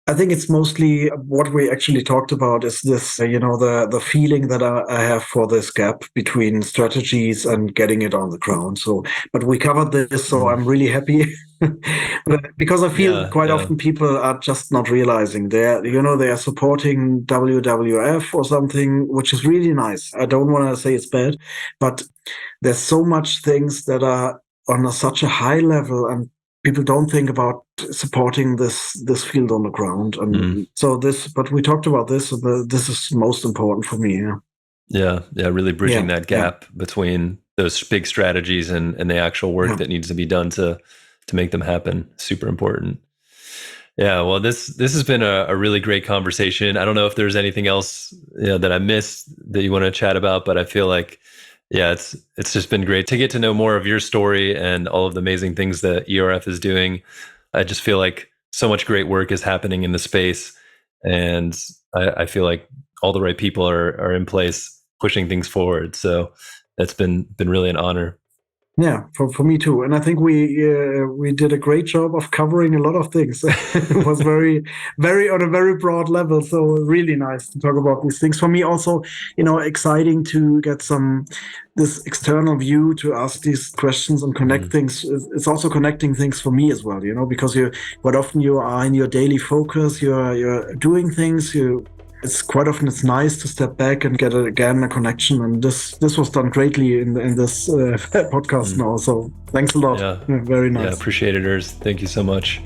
I think it's mostly what we actually talked about is this, the feeling that I have for this gap between strategies and getting it on the ground. So, but we covered this, so I'm really happy. Because I feel quite often people are just not realizing they are supporting WWF or something, which is really nice. I don't want to say it's bad, but there's so much things that are on such a high level, and people don't think about supporting this field on the ground. And but we talked about this, and this is most important for me. Yeah, really bridging that gap between those big strategies and the actual work that needs to be done to make them happen. Super important. Yeah, well, this has been a really great conversation. I don't know if there's anything else that I missed that you want to chat about, but I feel like, it's just been great to get to know more of your story and all of the amazing things that ERF is doing. I just feel like so much great work is happening in the space, And I feel like all the right people are in place pushing things forward. So it's been really an honor. Yeah, for me too. And I think we did a great job of covering a lot of things. It was very on a very broad level. So really nice to talk about these things. For me also, exciting to get this external view to ask these questions and connect things. It's also connecting things for me as well, because quite often you are in your daily focus, you're doing things, it's quite often it's nice to step back and get a connection, and this was done greatly in this podcast now. So thanks a lot. Yeah, very nice. Yeah, appreciate it, Urs. Thank you so much.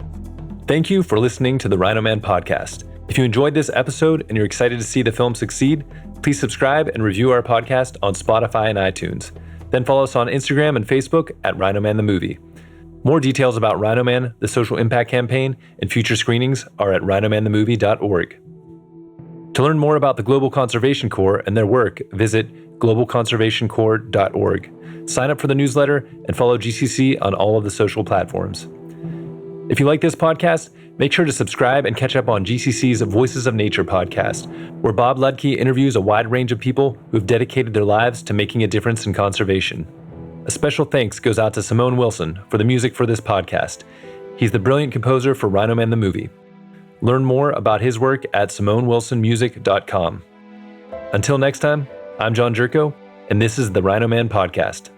Thank you for listening to the Rhino Man podcast. If you enjoyed this episode and you're excited to see the film succeed, please subscribe and review our podcast on Spotify and iTunes. Then follow us on Instagram and Facebook at Rhino Man the Movie. More details about Rhino Man, the social impact campaign, and future screenings are at rhinomanthemovie.org. To learn more about the Global Conservation Corps and their work, visit globalconservationcorps.org. Sign up for the newsletter and follow GCC on all of the social platforms. If you like this podcast, make sure to subscribe and catch up on GCC's Voices of Nature podcast, where Bob Ludke interviews a wide range of people who have dedicated their lives to making a difference in conservation. A special thanks goes out to Simone Wilson for the music for this podcast. He's the brilliant composer for Rhino Man the Movie. Learn more about his work at simonewilsonmusic.com. Until next time, I'm John Jerko, and this is the Rhino Man Podcast.